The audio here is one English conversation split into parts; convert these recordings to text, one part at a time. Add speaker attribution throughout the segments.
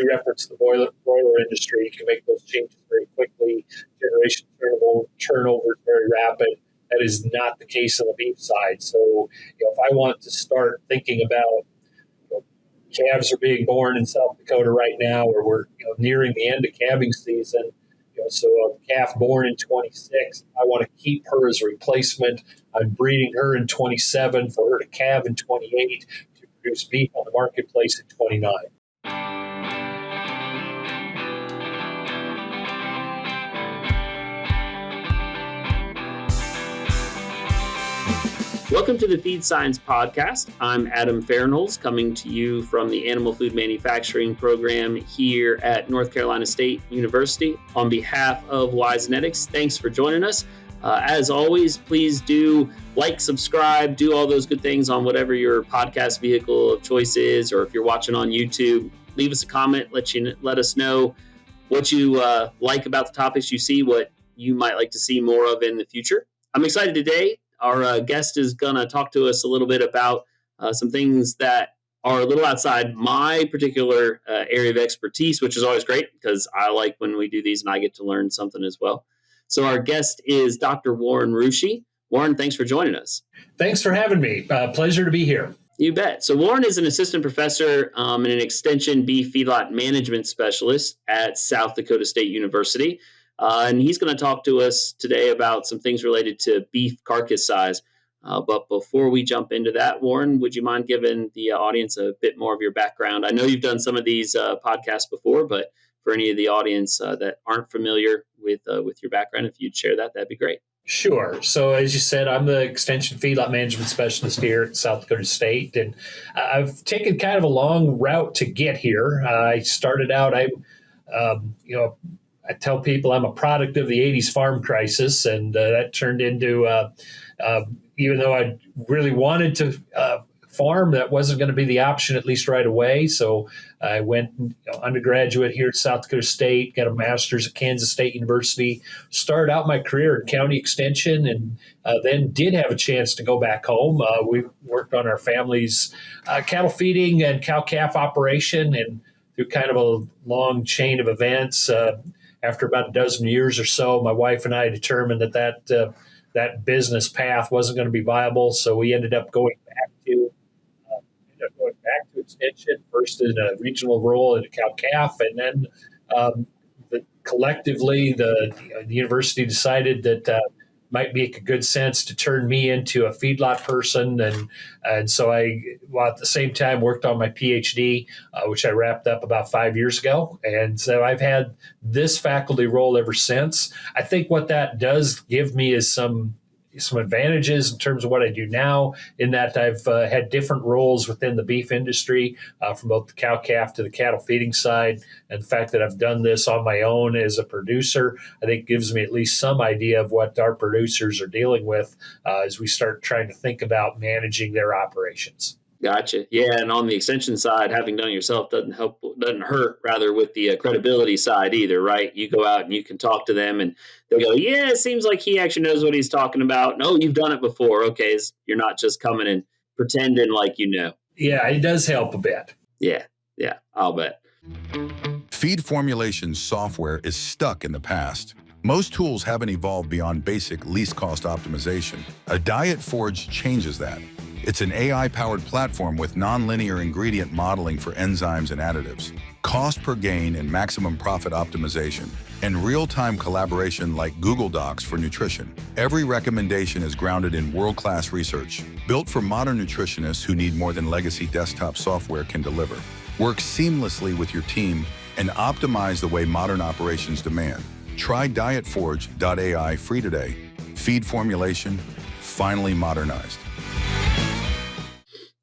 Speaker 1: referenced the broiler industry. You can make those changes very quickly. Generation turnover is very rapid. That is not the case on the beef side. So, if I want to start thinking about, calves are being born in South Dakota right now, or we're nearing the end of calving season. So a calf born in 26, I want to keep her as a replacement. I'm breeding her in 27 for her to calve in 28 to produce beef on the marketplace in 29.
Speaker 2: Welcome to the Feed Science Podcast. I'm Adam Farnholz, coming to you from the Animal Food Manufacturing Program here at North Carolina State University. On behalf of Wisenetics, thanks for joining us. As always, please do like, subscribe, do all those good things on whatever your podcast vehicle of choice is, or if you're watching on YouTube, leave us a comment, let us know what you like about the topics you see, what you might like to see more of in the future. I'm excited today. Our guest is going to talk to us a little bit about some things that are a little outside my particular area of expertise, which is always great because I like when we do these and I get to learn something as well. So our guest is Dr. Warren Rusche. Warren, thanks for joining us.
Speaker 1: Thanks for having me. Pleasure to be here.
Speaker 2: You bet. So Warren is an assistant professor and an extension beef feedlot management specialist at South Dakota State University. And he's going to talk to us today about some things related to beef carcass size. But before we jump into that, Warren, would you mind giving the audience a bit more of your background? I know you've done some of these podcasts before, but for any of the audience that aren't familiar with your background, if you'd share that, that'd be great.
Speaker 1: Sure. So as you said, I'm the extension feedlot management specialist here at South Dakota State, and I've taken kind of a long route to get here. I started out, I tell people I'm a product of the 80s farm crisis, and that turned into, even though I really wanted to farm, that wasn't going to be the option, at least right away. So I went undergraduate here at South Dakota State, got a master's at Kansas State University, started out my career in county extension, and then did have a chance to go back home. We worked on our family's cattle feeding and cow-calf operation, and through kind of a long chain of events, after about a dozen years or so, my wife and I determined that business path wasn't going to be viable. So we ended up going back to extension, first in a regional role in a cow-calf, and then collectively the university decided that might make a good sense to turn me into a feedlot person. And so I, at the same time, worked on my PhD, which I wrapped up about 5 years ago. And so I've had this faculty role ever since. I think what that does give me is some advantages in terms of what I do now, in that I've had different roles within the beef industry, from both the cow-calf to the cattle feeding side. And the fact that I've done this on my own as a producer, I think gives me at least some idea of what our producers are dealing with as we start trying to think about managing their operations.
Speaker 2: Gotcha. Yeah, and on the extension side, having done it yourself doesn't hurt with the credibility side either, right? You go out and you can talk to them and they'll go, yeah, it seems like he actually knows what he's talking about. No, you've done it before. Okay, you're not just coming and pretending like you know.
Speaker 1: Yeah, it does help a bit.
Speaker 2: Yeah, I'll bet.
Speaker 3: Feed formulation software is stuck in the past. Most tools haven't evolved beyond basic least cost optimization. A Diet Forge changes that. It's an AI-powered platform with nonlinear ingredient modeling for enzymes and additives, cost per gain and maximum profit optimization, and real-time collaboration like Google Docs for nutrition. Every recommendation is grounded in world-class research, built for modern nutritionists who need more than legacy desktop software can deliver. Work seamlessly with your team and optimize the way modern operations demand. Try dietforge.ai free today. Feed formulation, finally modernized.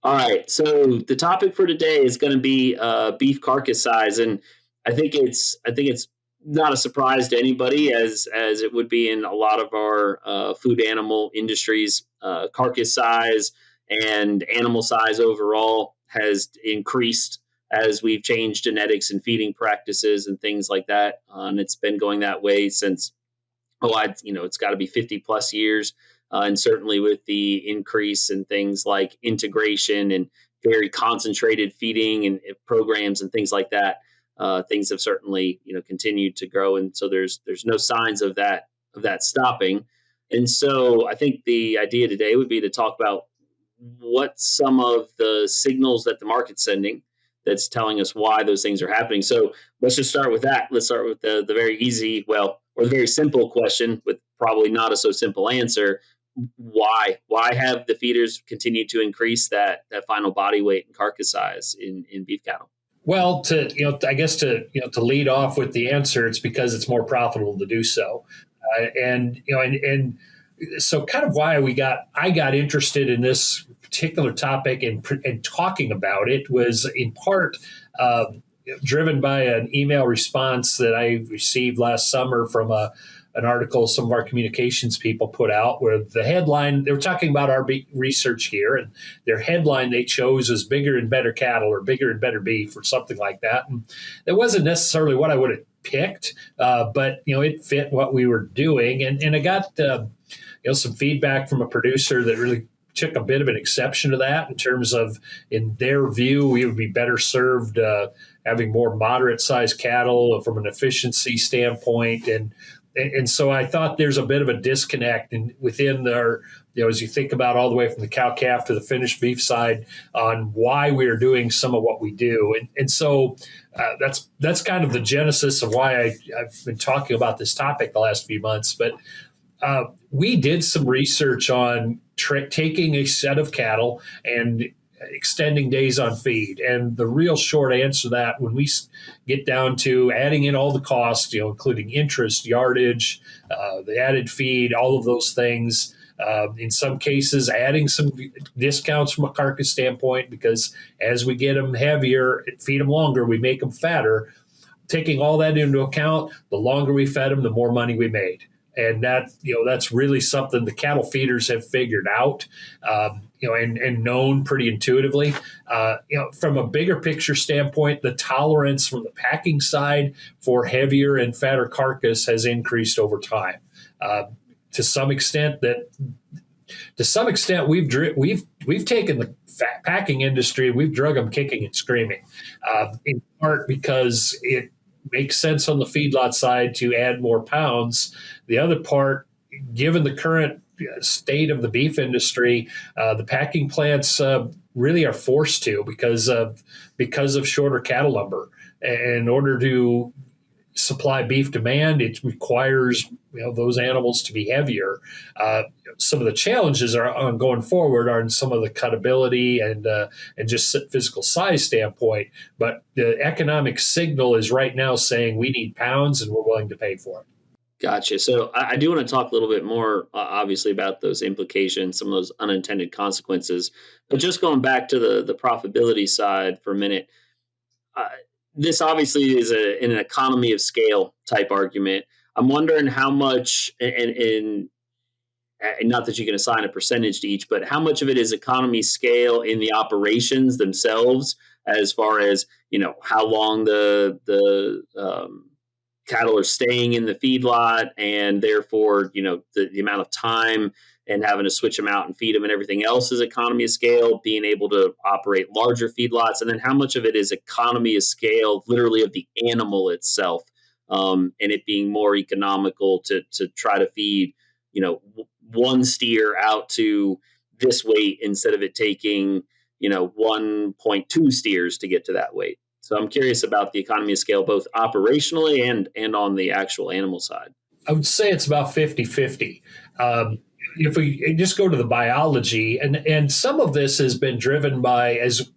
Speaker 2: All right, so the topic for today is going to be beef carcass size, and I think it's not a surprise to anybody, as it would be in a lot of our food animal industries. Carcass size and animal size overall has increased as we've changed genetics and feeding practices and things like that, and it's been going that way since it's got to be 50 plus years. And certainly with the increase in things like integration and very concentrated feeding and programs and things like that, things have certainly continued to grow, and so there's no signs of that stopping. And so I think the idea today would be to talk about what some of the signals that the market's sending that's telling us why those things are happening. So let's just start with that. Let's start with the very easy, or the very simple question with probably not a so simple answer. Why have the feeders continued to increase that final body weight and carcass size in beef cattle?
Speaker 1: Well, to lead off with the answer, it's because it's more profitable to do so. And so kind of why I got interested in this particular topic and talking about it was in part driven by an email response that I received last summer from an article some of our communications people put out, where the headline, they were talking about our research here, and their headline they chose was bigger and better cattle or bigger and better beef or something like that. And it wasn't necessarily what I would have picked, but it fit what we were doing. And I got some feedback from a producer that really took a bit of an exception to that in terms of, in their view, we would be better served having more moderate sized cattle from an efficiency standpoint. And so I thought there's a bit of a disconnect within our, as you think about all the way from the cow calf to the finished beef side on why we are doing some of what we do. And so that's kind of the genesis of why I've been talking about this topic the last few months. But we did some research on taking a set of cattle and extending days on feed. And the real short answer to that, when we get down to adding in all the costs, including interest, yardage, the added feed, all of those things, in some cases adding some discounts from a carcass standpoint, because as we get them heavier, feed them longer, we make them fatter. Taking all that into account, the longer we fed them, the more money we made. And that's really something the cattle feeders have figured out, and known pretty intuitively. From a bigger picture standpoint, the tolerance from the packing side for heavier and fatter carcass has increased over time. To some extent, we've taken the packing industry, we've drug them kicking and screaming, in part because it makes sense on the feedlot side to add more pounds. The other part, given the current state of the beef industry, the packing plants really are forced to because of shorter cattle lumber. In order to supply beef demand, it requires those animals to be heavier. Some of the challenges on going forward are in some of the cutability and just physical size standpoint. But the economic signal is right now saying we need pounds and we're willing to pay for it.
Speaker 2: Gotcha. So I do want to talk a little bit more, obviously, about those implications, some of those unintended consequences. But just going back to the profitability side for a minute, this obviously is an economy of scale type argument. I'm wondering how much, and not that you can assign a percentage to each, but how much of it is economy scale in the operations themselves, as far as how long the cattle are staying in the feedlot, and therefore the amount of time and having to switch them out and feed them and everything else is economy of scale, being able to operate larger feedlots. And then how much of it is economy of scale, literally of the animal itself, and it being more economical to try to feed, one steer out to this weight instead of it taking, 1.2 steers to get to that weight. So I'm curious about the economy of scale, both operationally and on the actual animal side.
Speaker 1: I would say it's about 50-50. If we just go to the biology, and some of this has been driven by,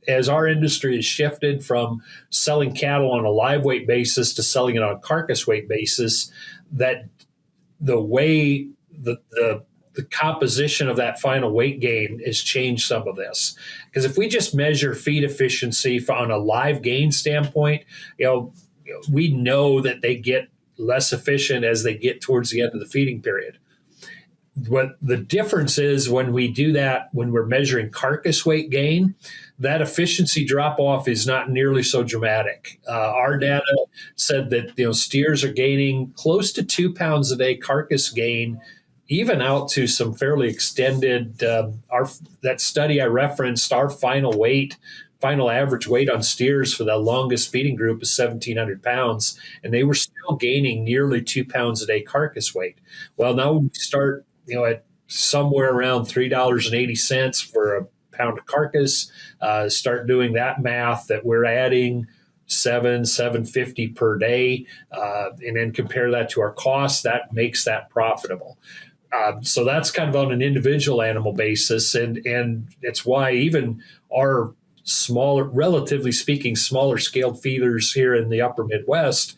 Speaker 1: as our industry has shifted from selling cattle on a live weight basis to selling it on a carcass weight basis, that the way the composition of that final weight gain has changed some of this. Because if we just measure feed efficiency on a live gain standpoint, we know that they get less efficient as they get towards the end of the feeding period. What the difference is when we do that, when we're measuring carcass weight gain, that efficiency drop off is not nearly so dramatic. Our data said that steers are gaining close to 2 pounds a day carcass gain, even out to some fairly extended. That study I referenced, our final weight final average weight on steers for the longest feeding group is 1,700 pounds, and they were still gaining nearly 2 pounds a day carcass weight. Well, now we start, at somewhere around $3.80 for a pound of carcass. Start doing that math that we're adding $7.50 per day, and then compare that to our costs. That makes that profitable. So that's kind of on an individual animal basis, and it's why even our smaller, relatively speaking, smaller scaled feeders here in the upper Midwest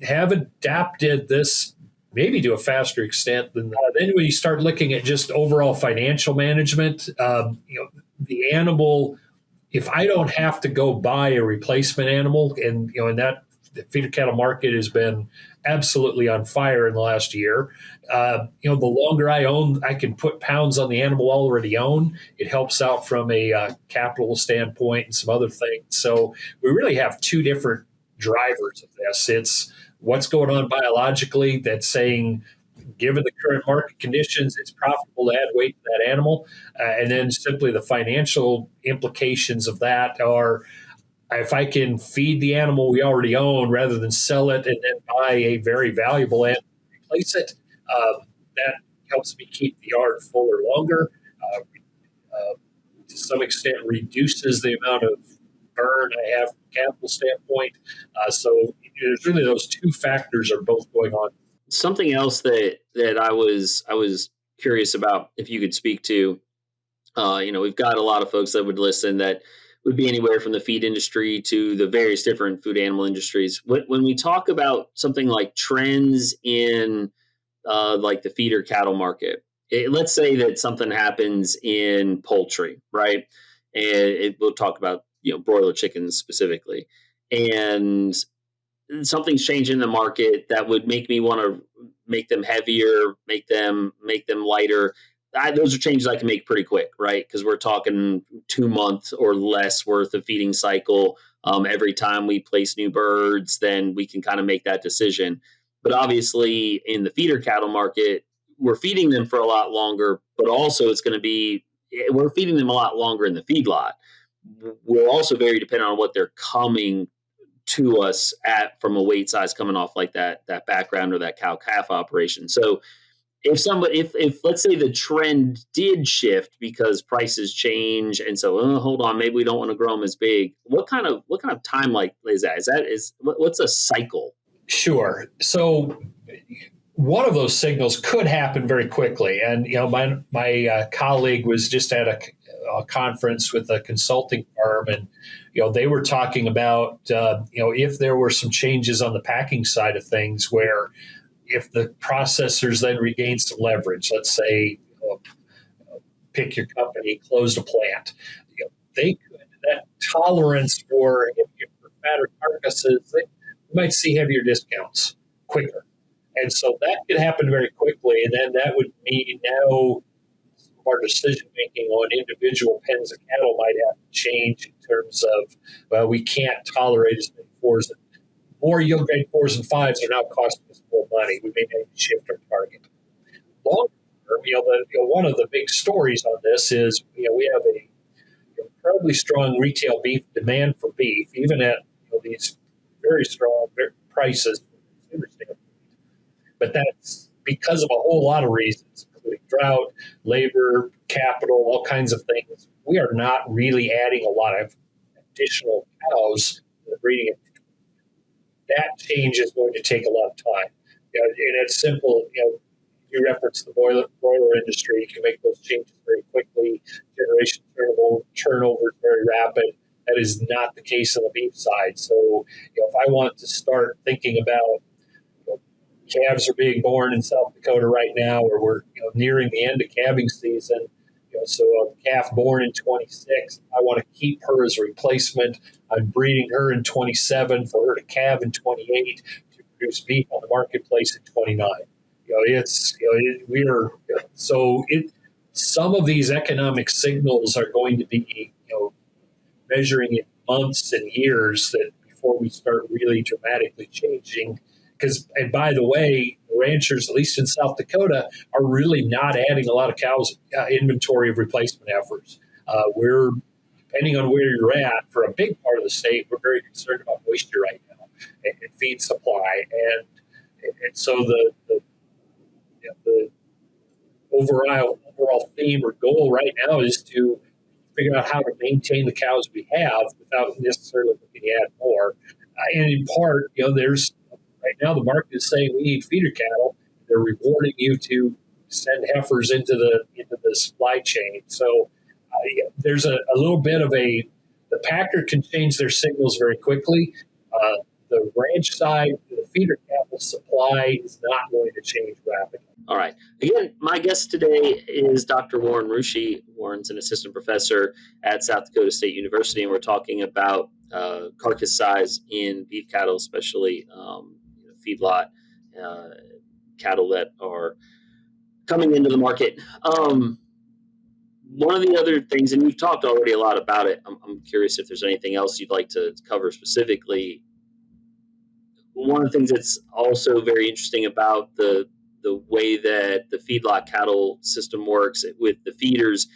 Speaker 1: have adapted this maybe to a faster extent than that. Then when you start looking at just overall financial management, the animal, if I don't have to go buy a replacement animal, and that the feeder cattle market has been absolutely on fire in the last year. The longer I own, I can put pounds on the animal I already own. It helps out from a capital standpoint and some other things. So we really have two different drivers of this. It's what's going on biologically that's saying, given the current market conditions, it's profitable to add weight to that animal. And then simply the financial implications of that are, if I can feed the animal we already own rather than sell it and then buy a very valuable animal to replace it, that helps me keep the yard fuller longer. To some extent, reduces the amount of burn I have from a capital standpoint. So there's really those two factors are both going on.
Speaker 2: Something else that I was curious about, if you could speak to, we've got a lot of folks that would listen that would be anywhere from the feed industry to the various different food animal industries. When we talk about something like trends in like the feeder cattle market, let's say that something happens in poultry, right? And we'll talk about broiler chickens specifically, and something's changing in the market that would make me want to make them heavier, make them lighter. Those are changes I can make pretty quick, right? Because we're talking 2 months or less worth of feeding cycle. Every time we place new birds, then we can kind of make that decision. But obviously in the feeder cattle market, we're feeding them for a lot longer, but also we're feeding them a lot longer in the feedlot. We're also very dependent on what they're coming to us at from a weight size coming off like that background or that cow-calf operation. So if let's say the trend did shift because prices change, and so hold on, maybe we don't want to grow them as big. What kind of time like is that? What's a cycle?
Speaker 1: Sure. So one of those signals could happen very quickly, and my colleague was just at a conference with a consulting firm, and they were talking about if there were some changes on the packing side of things where, if the processors then regain some leverage, let's say, pick your company, closed a plant, they could, that tolerance for fatter carcasses, they might see heavier discounts quicker. And so that could happen very quickly. And then that would mean now some of our decision making on individual pens of cattle might have to change in terms of, well, we can't tolerate as many fours. More yield grade 4s and 5s are now costing us more money. We may need to shift our target. Long term, one of the big stories on this is we have a incredibly strong retail beef demand for beef, even at these very strong prices from the consumer standpoint. But that's because of a whole lot of reasons, including drought, labor, capital, all kinds of things. We are not really adding a lot of additional cows to the breeding. That change is going to take a lot of time. And it's simple. You reference the broiler industry. You can make those changes very quickly. Generation turnover is very rapid. That is not the case on the beef side. So, if I want to start thinking about calves are being born in South Dakota right now, or we're nearing the end of calving season. So a calf born in 26, I want to keep her as a replacement. I'm breeding her in 27 for her to calve in 28 to produce beef on the marketplace in 29. Some of these economic signals are going to be measuring in months and years that before we start really dramatically changing. And by the way, ranchers, at least in South Dakota, are really not adding a lot of cows inventory of replacement efforts. We're depending on where you're at, for a big part of the state, we're very concerned about moisture right now and feed supply. And so the overall theme or goal right now is to figure out how to maintain the cows we have without necessarily looking to add more. And in part, there's right now the market is saying we need feeder cattle. They're rewarding you to send heifers into the supply chain. So there's a little bit of the packer can change their signals very quickly. The ranch side, the feeder cattle supply is not going to change rapidly.
Speaker 2: All right. Again, my guest today is Dr. Warren Rusche. Warren's an assistant professor at South Dakota State University, and we're talking about carcass size in beef cattle, especially feedlot cattle that are coming into the market. One of the other things, and you've talked already a lot about it, I'm curious if there's anything else you'd like to cover specifically. One of the things that's also very interesting about the way that the feedlot cattle system works with the feeders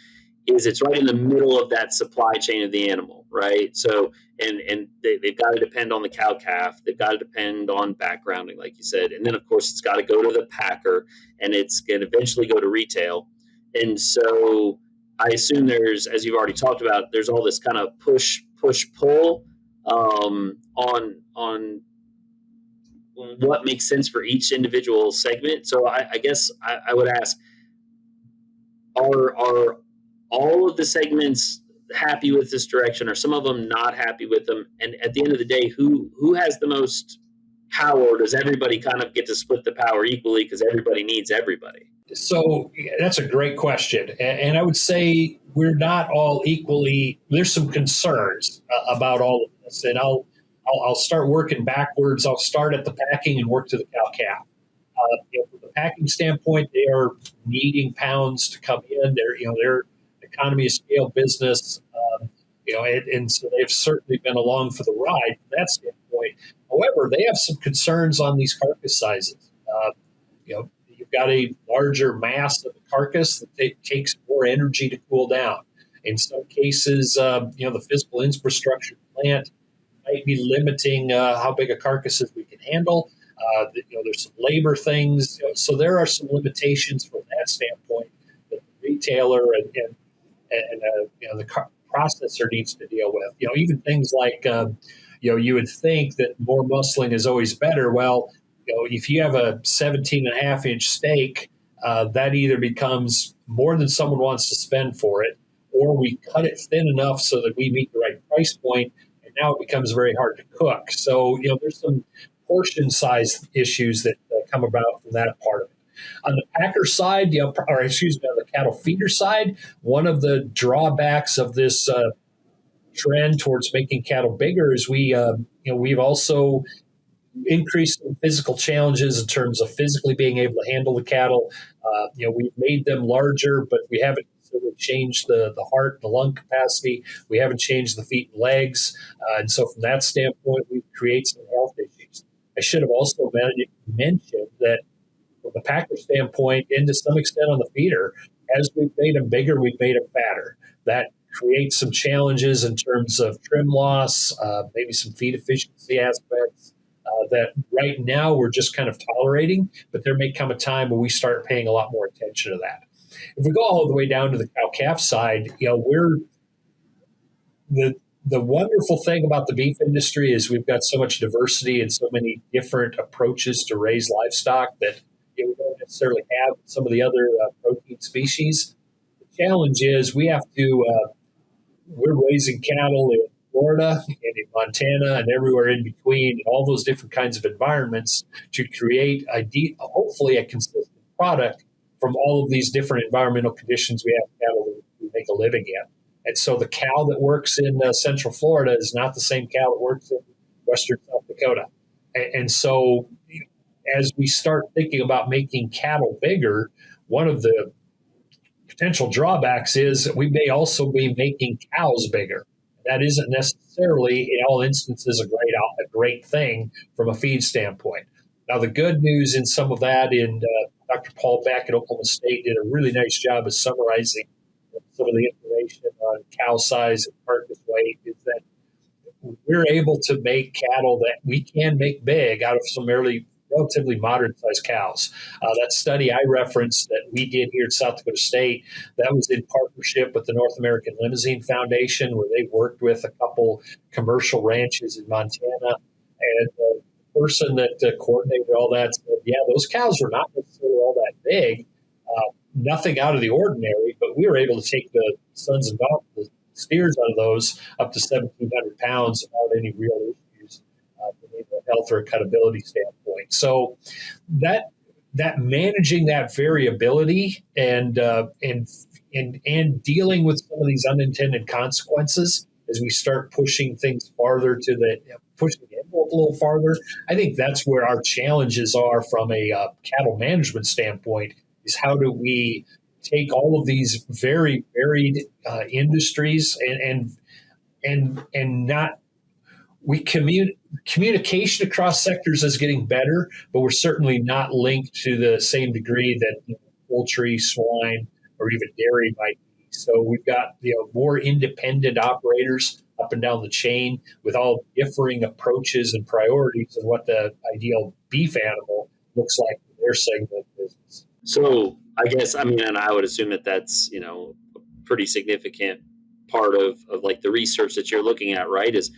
Speaker 2: is it's right in the middle of that supply chain of the animal, right? So, and they've got to depend on the cow-calf. They've got to depend on backgrounding, like you said. And then, of course, it's got to go to the packer, and it's going to eventually go to retail. And so I assume there's, as you've already talked about, there's all this kind of push-pull on what makes sense for each individual segment. So I guess I would ask, are all of the segments happy with this direction? Are some of them not happy with them? And at the end of the day, who has the most power? Or does everybody kind of get to split the power equally because everybody needs everybody?
Speaker 1: So that's a great question. And I would say we're not all equally, there's some concerns about all of this. And I'll start working backwards. I'll start at the packing and work to the cow-calf. From the packing standpoint, they are needing pounds to come in. They're economy of scale business, and so they've certainly been along for the ride from that standpoint. However, they have some concerns on these carcass sizes. You've got a larger mass of the carcass that takes more energy to cool down. In some cases, the physical infrastructure plant might be limiting how big a carcasses we can handle. There's some labor things. So there are some limitations from that standpoint that the retailer and the processor needs to deal with. Even things like, you would think that more muscling is always better. Well, if you have a 17.5-inch steak, that either becomes more than someone wants to spend for it, or we cut it thin enough so that we meet the right price point, and now it becomes very hard to cook. So, there's some portion size issues that come about from that part of it. On the packer side, on the cattle feeder side, one of the drawbacks of this trend towards making cattle bigger is we've also increased some physical challenges in terms of physically being able to handle the cattle. We've made them larger, but we haven't necessarily changed the heart, the lung capacity. We haven't changed the feet and legs. And so from that standpoint, we've created some health issues. I should have also mentioned that from the packer standpoint, and to some extent on the feeder, as we've made them bigger, we've made them fatter. That creates some challenges in terms of trim loss, maybe some feed efficiency aspects that right now we're just kind of tolerating, but there may come a time when we start paying a lot more attention to that. If we go all the way down to the cow-calf side, we're the wonderful thing about the beef industry is we've got so much diversity and so many different approaches to raise livestock that we don't necessarily have some of the other protein species. The challenge is we're raising cattle in Florida and in Montana and everywhere in between, and all those different kinds of environments to create hopefully a consistent product from all of these different environmental conditions we have cattle to make a living in. And so the cow that works in Central Florida is not the same cow that works in Western South Dakota. And so as we start thinking about making cattle bigger, one of the potential drawbacks is that we may also be making cows bigger. That isn't necessarily, in all instances, a great thing from a feed standpoint. Now, the good news in some of that, Dr. Paul Beck at Oklahoma State did a really nice job of summarizing some of the information information on cow size and carcass weight is that we're able to make cattle that we can make big out of some relatively moderate-sized cows. That study I referenced that we did here at South Dakota State, that was in partnership with the North American Limousine Foundation, where they worked with a couple commercial ranches in Montana. And the person that coordinated all that said, yeah, those cows are not necessarily all that big, nothing out of the ordinary, but we were able to take the sons and daughters, the steers out of those up to 1,700 pounds without any real issues from a health or cuttability standpoint. So that managing that variability and dealing with some of these unintended consequences as we start pushing things farther pushing the envelope a little farther, I think that's where our challenges are from a cattle management standpoint. Is how do we take all of these very varied industries and not communication across sectors is getting better, but we're certainly not linked to the same degree that poultry, swine, or even dairy might be. So we've got more independent operators up and down the chain with all differing approaches and priorities and what the ideal beef animal looks like in their segment of business.
Speaker 2: So I guess, and I would assume that that's, a pretty significant part of like the research that you're looking at, right? Is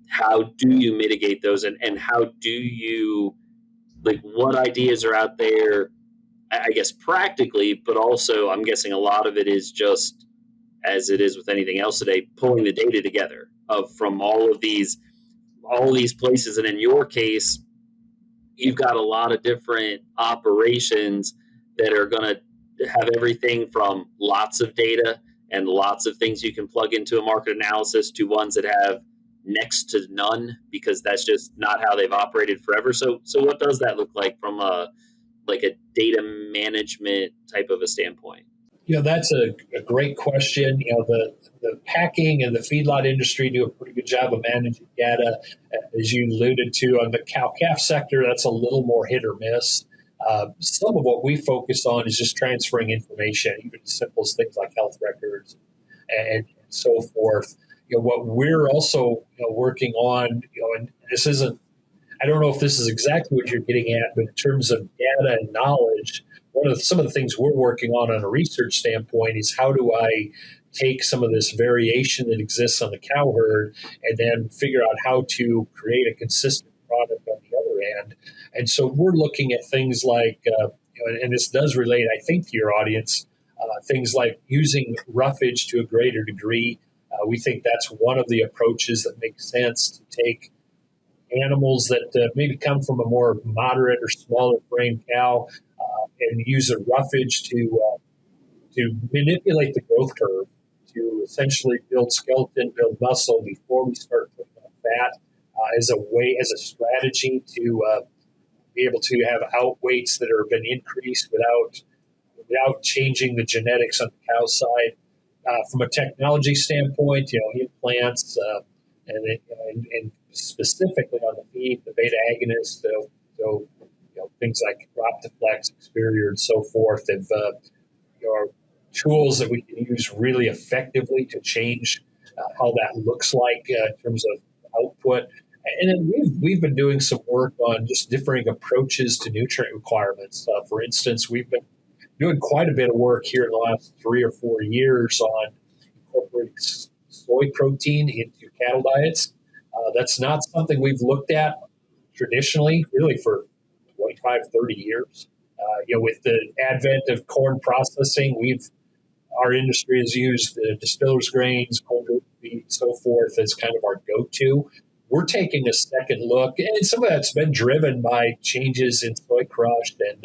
Speaker 2: how do you mitigate those and how do you, like, what ideas are out there, I guess practically, but also I'm guessing a lot of it is just, as it is with anything else today, pulling the data together from all these places. And in your case, you've got a lot of different operations that are going to have everything from lots of data and lots of things you can plug into a market analysis to ones that have next to none because that's just not how they've operated forever. So what does that look like from a data management type of a standpoint?
Speaker 1: That's a great question. The packing and the feedlot industry do a pretty good job of managing data. As you alluded to on the cow-calf sector, that's a little more hit or miss. Some of what we focus on is just transferring information, even as simple as things like health records and so forth. What we're also working on, and this isn't, I don't know if this is exactly what you're getting at, but in terms of data and knowledge, some of the things we're working on a research standpoint is how do I take some of this variation that exists on the cow herd and then figure out how to create a consistent product on the other end. And so we're looking at things like, and this does relate, I think, to your audience, things like using roughage to a greater degree. We think that's one of the approaches that makes sense to take animals that maybe come from a more moderate or smaller frame cow and use a roughage to manipulate the growth curve, to essentially build skeleton, build muscle before we start putting on fat as a strategy to be able to have outweights that have been increased without changing the genetics on the cow side. From a technology standpoint, implants and specifically on the feed, the beta agonists, so things like Optiflex, Experior, and so forth, are tools that we can use really effectively to change how that looks like in terms of output. And then we've been doing some work on just differing approaches to nutrient requirements. For instance, we've been doing quite a bit of work here in the last 3 or 4 years on incorporating soy protein into cattle diets. That's not something we've looked at traditionally, really, for 25, 30 years. With the advent of corn processing, our industry has used distillers grains, corn wheat, so forth as kind of our go-to. We're taking a second look, and some of that's been driven by changes in soy crush and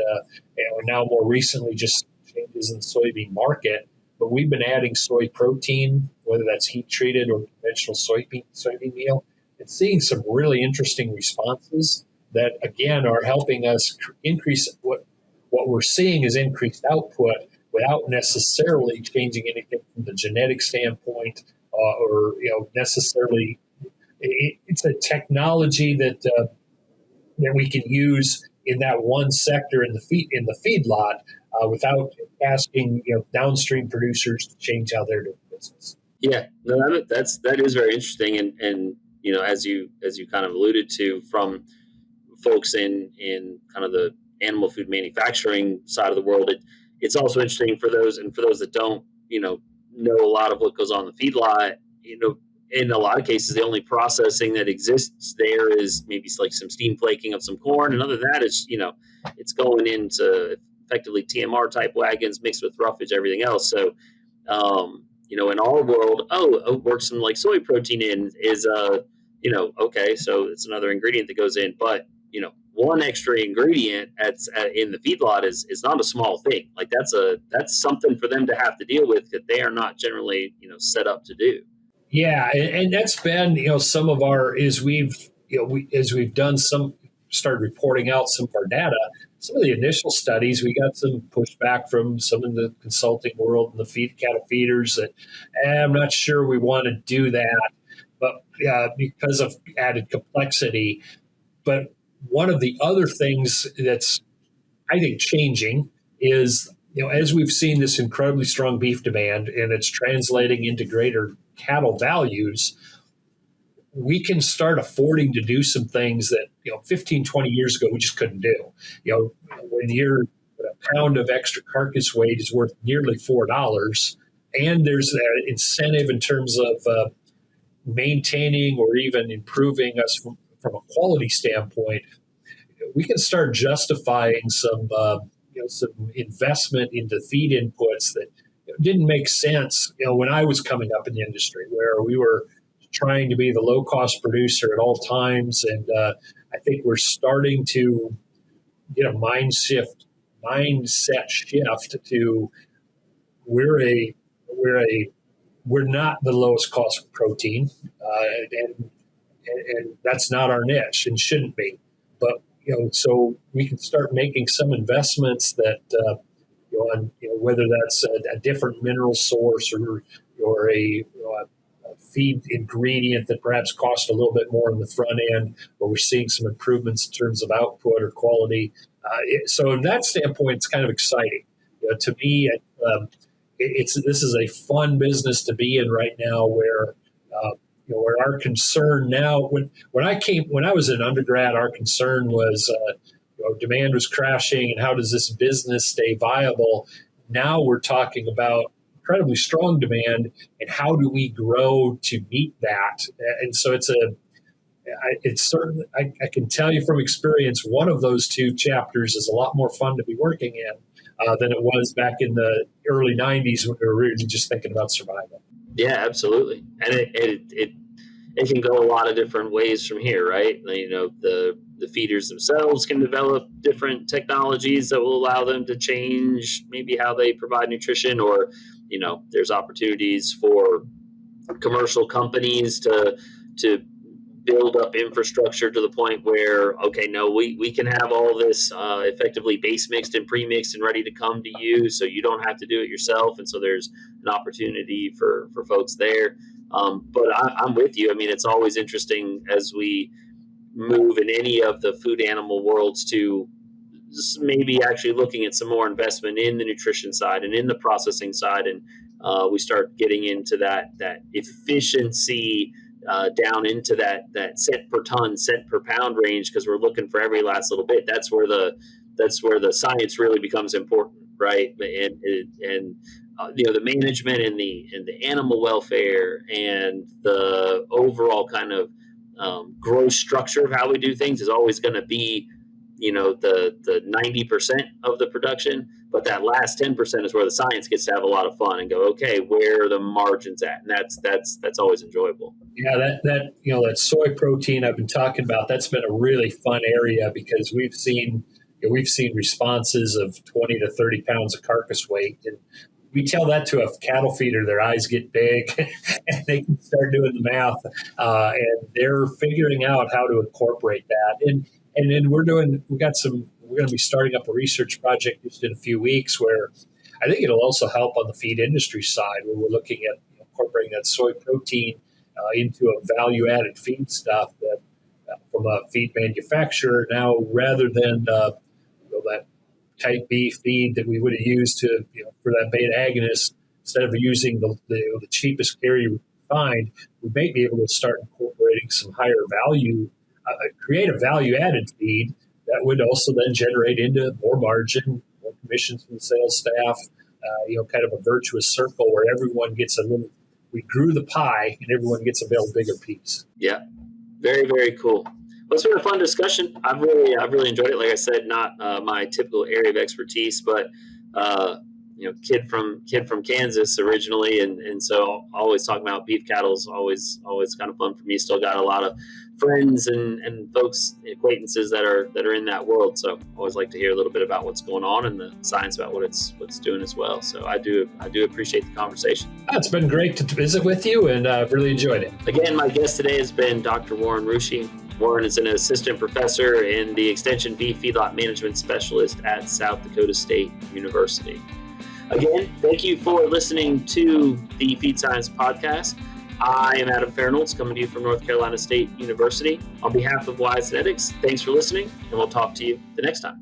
Speaker 1: now more recently just changes in the soybean market. But we've been adding soy protein, whether that's heat treated or conventional soybean meal, and seeing some really interesting responses that, again, are helping us increase what we're seeing is increased output without necessarily changing anything from the genetic standpoint or necessarily. It's a technology that we can use in that one sector in the feedlot without asking downstream producers to change how they're doing business.
Speaker 2: Yeah, no, that is very interesting, and as you kind of alluded to from folks in kind of the animal food manufacturing side of the world, it's also interesting for those that don't know a lot of what goes on in the feedlot. In a lot of cases, the only processing that exists there is maybe like some steam flaking of some corn, and other than that, it's going into effectively TMR type wagons mixed with roughage, everything else. So in our world, work some like soy protein in is okay, so it's another ingredient that goes in, but one extra ingredient in the feedlot is not a small thing. Like that's something for them to have to deal with that they are not generally set up to do.
Speaker 1: Yeah, and that's been some of our as we've done started reporting out some of our data. Some of the initial studies, we got some pushback from some in the consulting world and the cattle feeders that I'm not sure we want to do that, but because of added complexity. But one of the other things that's I think changing is as we've seen this incredibly strong beef demand and it's translating into greater cattle values, we can start affording to do some things that 15, 20 years ago we just couldn't do. When a pound of extra carcass weight is worth nearly $4, and there's that incentive in terms of maintaining or even improving us from a quality standpoint, we can start justifying some investment into feed inputs that didn't make sense when I was coming up in the industry, where we were trying to be the low cost producer at all times. And I think we're starting to get a mindset shift to we're not the lowest cost protein, and that's not our niche and shouldn't be. But so we can start making some investments that whether that's a different mineral source or a feed ingredient that perhaps costs a little bit more on the front end, but we're seeing some improvements in terms of output or quality. So in that standpoint, it's kind of exciting. To me, this is a fun business to be in right now, where our concern now, when I was an undergrad, our concern was demand was crashing, and how does this business stay viable? Now we're talking about incredibly strong demand, and how do we grow to meet that? And so I can tell you from experience, one of those two chapters is a lot more fun to be working in than it was back in the early 90s when we were really just thinking about survival.
Speaker 2: Yeah, absolutely. And it can go a lot of different ways from here, right? The feeders themselves can develop different technologies that will allow them to change maybe how they provide nutrition, or there's opportunities for commercial companies to build up infrastructure to the point where, okay, no, we can have all this effectively base mixed and pre-mixed and ready to come to you, so you don't have to do it yourself. And so there's an opportunity for folks there. But I'm with you. I mean, it's always interesting as we move in any of the food animal worlds to maybe actually looking at some more investment in the nutrition side and in the processing side. And we start getting into that efficiency down into that cent per ton, cent per pound range, because we're looking for every last little bit. That's where the science really becomes important, right? And the management and the animal welfare and the overall kind of gross structure of how we do things is always going to be the 90% of the production, but that last 10% is where the science gets to have a lot of fun and go, okay, where are the margins at? And that's always enjoyable.
Speaker 1: Yeah, that soy protein I've been talking about, that's been a really fun area, because we've seen responses of 20 to 30 pounds of carcass weight, and we tell that to a cattle feeder, their eyes get big and they can start doing the math, and they're figuring out how to incorporate that. And then we're going to be starting up a research project just in a few weeks, where I think it'll also help on the feed industry side, where we're looking at incorporating that soy protein into a value-added feed stuff that from a feed manufacturer now, rather than that type B feed that we would have used for that beta agonist, instead of using the cheapest carrier we find, we may be able to start incorporating some higher value, create a value-added feed that would also then generate into more margin, more commissions from the sales staff, kind of a virtuous circle where everyone gets we grew the pie and everyone gets a bigger piece.
Speaker 2: Yeah, very, very cool. Well, it's been a fun discussion. I've really enjoyed it. Like I said, not my typical area of expertise, but kid from Kansas originally, and so always talking about beef cattle is always kind of fun for me. Still got a lot of friends and folks, acquaintances that are in that world. So always like to hear a little bit about what's going on and the science about what it's doing as well. So I do appreciate the conversation.
Speaker 1: It's been great to visit with you, and I've really enjoyed it.
Speaker 2: Again, my guest today has been Dr. Warren Rusche. Warren is an assistant professor and the Extension Beef Feedlot Management Specialist at South Dakota State University. Again, thank you for listening to the Feed Science Podcast. I am Adam Fairnolds, coming to you from North Carolina State University. On behalf of Wise Genetics, thanks for listening, and we'll talk to you the next time.